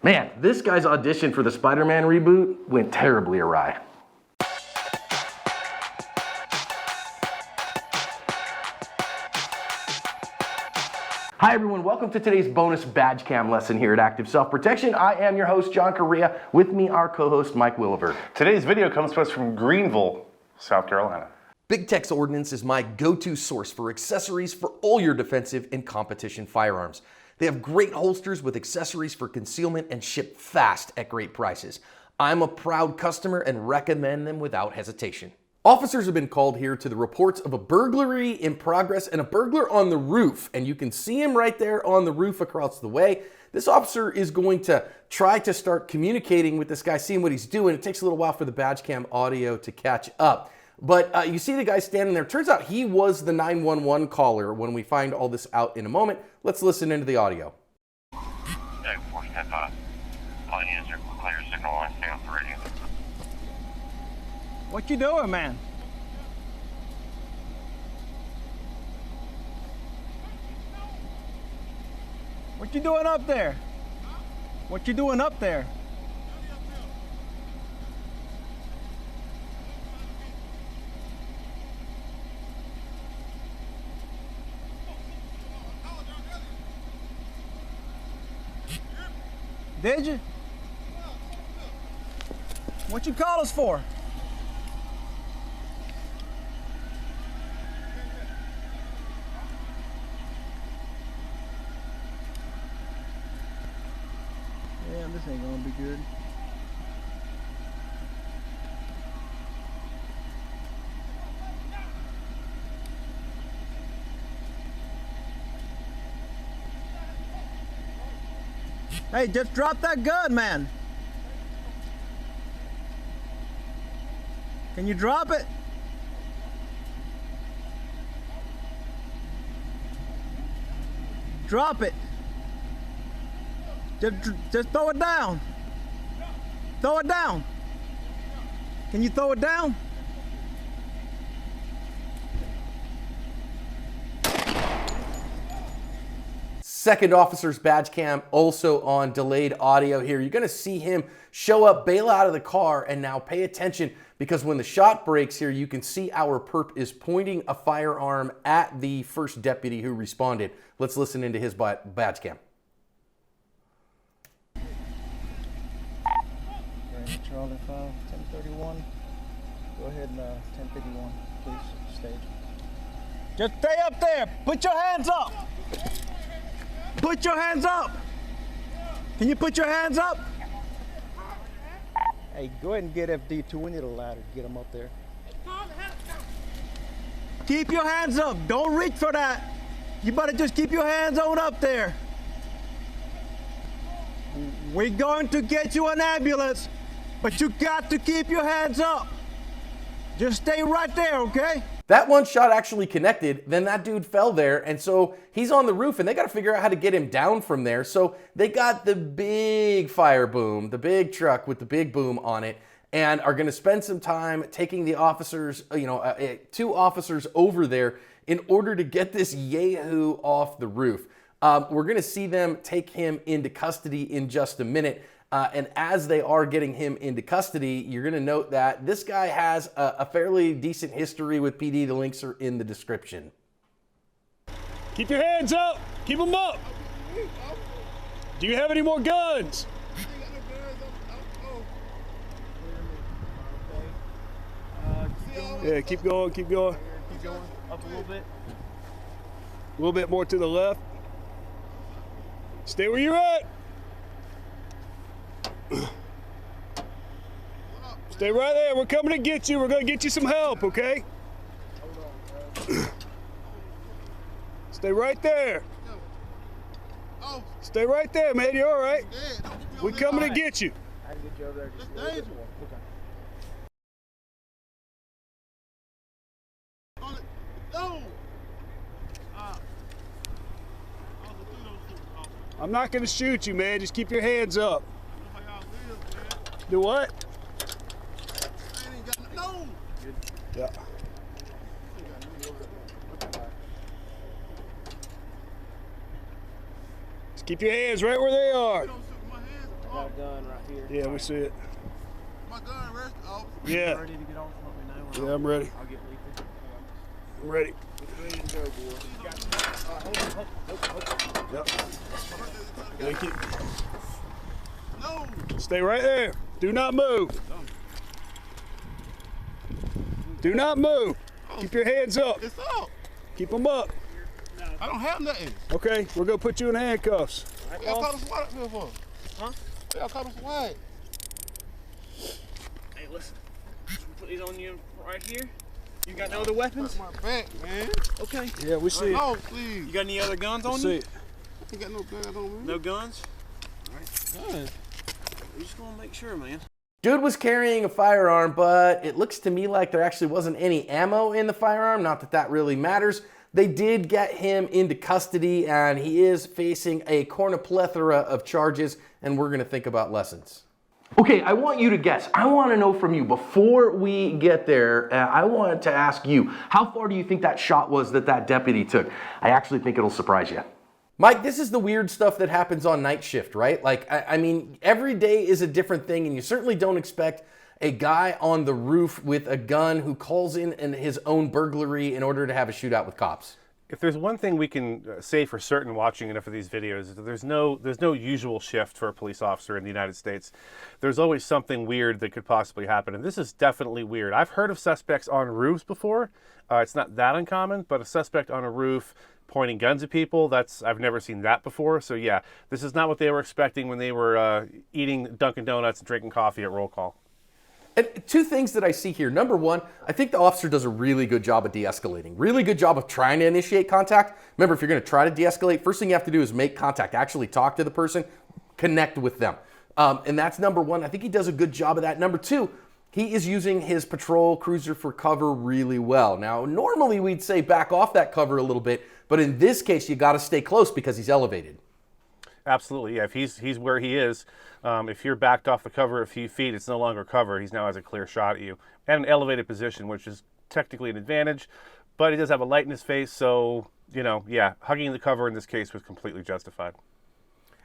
Man, this guy's audition for the Spider-Man reboot went terribly awry. Hi everyone, welcome to today's bonus badge cam lesson here at Active Self-Protection. I am your host, John Correa. With me, our co-host, Mike Williver. Today's video comes to us from Greenville, South Carolina. Big Tech's Ordnance is my go-to source for accessories for all your defensive and competition firearms. They have great holsters with accessories for concealment and ship fast at great prices. I'm a proud customer and recommend them without hesitation. Officers have been called here to the reports of a burglary in progress and a burglar on the roof. And you can see him right there on the roof across the way. This officer is going to try to start communicating with this guy, seeing what he's doing. It takes a little while for the badge cam audio to catch up. But you see the guy standing there. Turns out he was the 911 caller when we find all this out in a moment. Let's listen into the audio. What you doing, man? What you doing up there? What you doing up there? Did you? What you call us for? Damn, this ain't gonna be good. Hey, just drop that gun, man. Can you drop it? Drop it. Just throw it down. Throw it down. Can you throw it down? Second officer's badge cam also on delayed audio here. You're gonna see him show up, bail out of the car, and now pay attention because when the shot breaks here, you can see our perp is pointing a firearm at the first deputy who responded. Let's listen into his badge cam. Charlie 5, 1031. Go ahead and 1051, please, stage. Just stay up there. Put your hands up. Put your hands up. Can you put your hands up? Hey, go ahead and get FD2. We need a ladder to get him up there. Keep your hands up. Don't reach for that. You better just keep your hands on up there. We're going to get you an ambulance, but you got to keep your hands up. Just stay right there, okay? That one shot actually connected, then that dude fell there, and so he's on the roof, and they got to figure out how to get him down from there. So they got the big fire boom, the big truck with the big boom on it, and are going to spend some time taking the officers, two officers over there in order to get this yahoo off the roof. We're going to see them take him into custody in just a minute. And as they are getting him into custody, you're going to note that this guy has a fairly decent history with PD. The links are in the description. Keep your hands up. Keep them up. Do you have any more guns? Yeah, keep going, keep going. Keep going up a little bit. A little bit more to the left. Stay where you're at. Stay right there. We're coming to get you. We're going to get you some help, okay? Stay right there. Stay right there, man. You're all right. We're coming to get you. I can get you over there. Just a little bit more. I'm not going to shoot you, man. Just keep your hands up. Do what? Yeah. Just keep your hands right where they are. that gun right here. Yeah, we see it. My gun rest off. Yeah. Ready to get off? Let me know. Yeah, I'm ready. I'll get lethal. I'm ready. Ready to go, boy. Yep. Thank you. No. Stay right there. Do not move. Do not move. Keep your hands up. It's up. Keep them up. I don't have nothing. Okay, we're gonna put you in handcuffs. What y'all call us SWAT up here for? Huh? What y'all call us SWAT? Hey, listen. Put these on you right here. You got no other weapons? My back, man. Okay. Yeah, we see it. No, please. You got any other guns on See you? it. I ain't got no guns on me. No guns? Guns. We just gonna make sure, man. Dude was carrying a firearm, but it looks to me like there actually wasn't any ammo in the firearm. Not that that really matters. They did get him into custody, and he is facing a cornuplethora of charges, and we're gonna think about lessons. Okay, I want you to guess. I want to know from you, before we get there, I wanted to ask you, how far do you think that shot was that deputy took? I actually think it'll surprise you. Mike, this is the weird stuff that happens on night shift, right? Like, I mean, every day is a different thing, and you certainly don't expect a guy on the roof with a gun who calls in his own burglary in order to have a shootout with cops. If there's one thing we can say for certain watching enough of these videos, is that there's no usual shift for a police officer in the United States. There's always something weird that could possibly happen, and this is definitely weird. I've heard of suspects on roofs before. It's not that uncommon, but a suspect on a roof pointing guns at people, I've never seen that before. So yeah, this is not what they were expecting when they were eating Dunkin' Donuts and drinking coffee at roll call. And two things that I see here. Number one, I think the officer does a really good job of de-escalating. Really good job of trying to initiate contact. Remember, if you're going to try to de-escalate, first thing you have to do is make contact, actually talk to the person, connect with them. And that's number one. I think he does a good job of that. Number two, he is using his patrol cruiser for cover really well. Now, normally we'd say back off that cover a little bit, but in this case, you got to stay close because he's elevated. Absolutely, yeah. If he's where he is, if you're backed off the cover a few feet, it's no longer cover. He now has a clear shot at you and an elevated position, which is technically an advantage, but he does have a light in his face, so, yeah, hugging the cover in this case was completely justified.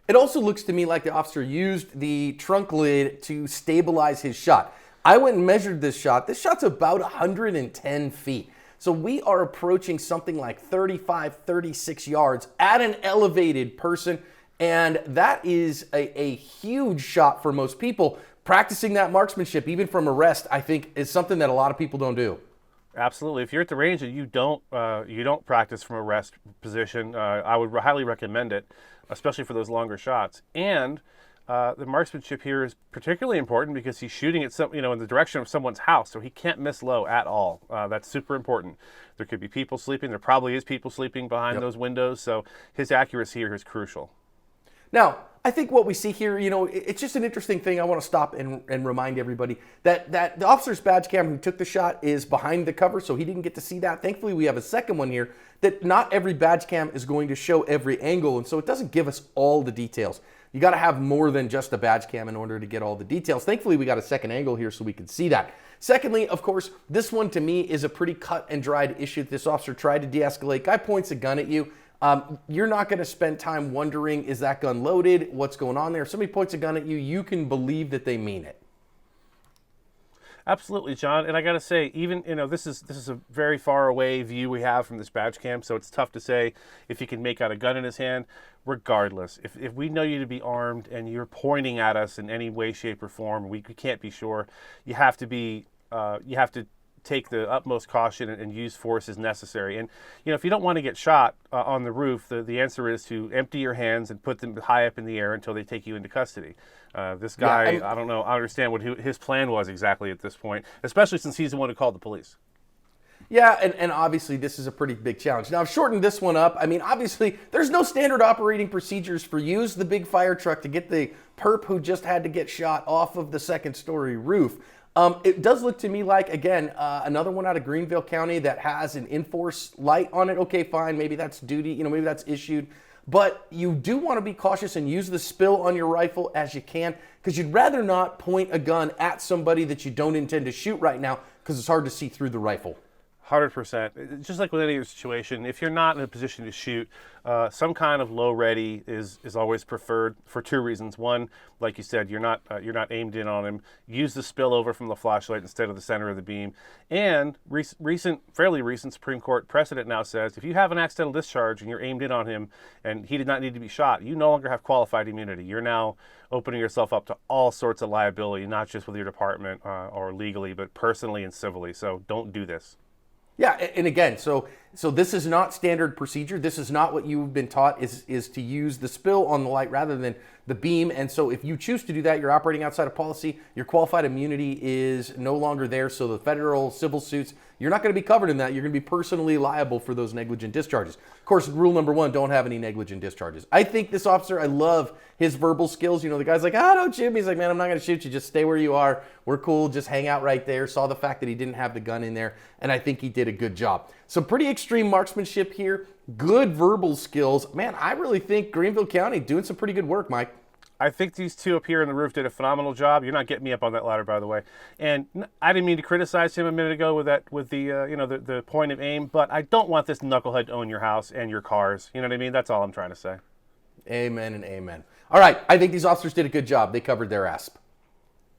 It also looks to me like the officer used the trunk lid to stabilize his shot. I went and measured this shot. This shot's about 110 feet. So we are approaching something like 35, 36 yards at an elevated person. And that is a huge shot for most people. Practicing that marksmanship, even from arrest, I think is something that a lot of people don't do. Absolutely. If you're at the range and you don't practice from a rest position, I would highly recommend it, especially for those longer shots. And the marksmanship here is particularly important because he's shooting at in the direction of someone's house, so he can't miss low at all. That's super important. There could be people sleeping. There probably is people sleeping behind those windows, so his accuracy here is crucial. Now, I think what we see here, it's just an interesting thing. I want to stop and remind everybody that the officer's badge cam who took the shot is behind the cover, so he didn't get to see that. Thankfully, we have a second one here that not every badge cam is going to show every angle, and so it doesn't give us all the details. You got to have more than just a badge cam in order to get all the details. Thankfully, we got a second angle here so we can see that. Secondly, of course, this one to me is a pretty cut and dried issue. This officer tried to de-escalate. Guy points a gun at you. You're not going to spend time wondering, is that gun loaded? What's going on there? If somebody points a gun at you, you can believe that they mean it. Absolutely, John. And I got to say, even, this is a very far away view we have from this badge cam, so it's tough to say if he can make out a gun in his hand. Regardless, if we know you to be armed and you're pointing at us in any way, shape, or form, we can't be sure. You have to take the utmost caution and use force as necessary. And if you don't want to get shot on the roof, the answer is to empty your hands and put them high up in the air until they take you into custody. This guy, I don't know, I understand what his plan was exactly at this point, especially since he's the one who called the police. Yeah, and obviously this is a pretty big challenge. Now, I've shortened this one up. I mean, obviously, there's no standard operating procedures for use the big fire truck to get the perp who just had to get shot off of the second-story roof. It does look to me like, again, another one out of Greenville County that has an in-force light on it. Okay, fine, maybe that's duty, maybe that's issued. But you do want to be cautious and use the spill on your rifle as you can, because you'd rather not point a gun at somebody that you don't intend to shoot right now, because it's hard to see through the rifle. 100%. Just like with any other situation, if you're not in a position to shoot, some kind of low ready is always preferred for two reasons. One, like you said, you're not aimed in on him. Use the spillover from the flashlight instead of the center of the beam. And fairly recent Supreme Court precedent now says if you have an accidental discharge and you're aimed in on him and he did not need to be shot, you no longer have qualified immunity. You're now opening yourself up to all sorts of liability, not just with your department or legally, but personally and civilly. So don't do this. Yeah, and again, so this is not standard procedure. This is not what you've been taught is to use the spill on the light rather than the beam. And so if you choose to do that, you're operating outside of policy. Your qualified immunity is no longer there. So the federal civil suits, you're not going to be covered in that. You're going to be personally liable for those negligent discharges. Of course, rule number one, don't have any negligent discharges. I think this officer, I love his verbal skills. You know, the guy's like, don't shoot me. He's like, man, I'm not going to shoot you. Just stay where you are. We're cool. Just hang out right there. Saw the fact that he didn't have the gun in there. And I think he did a good job. Some pretty extreme marksmanship here. Good verbal skills. Man, I really think Greenville County doing some pretty good work, Mike. I think these two up here in the roof did a phenomenal job. You're not getting me up on that ladder, by the way. And I didn't mean to criticize him a minute ago with the point of aim, but I don't want this knucklehead to own your house and your cars. You know what I mean? That's all I'm trying to say. Amen and amen. All right, I think these officers did a good job. They covered their ass.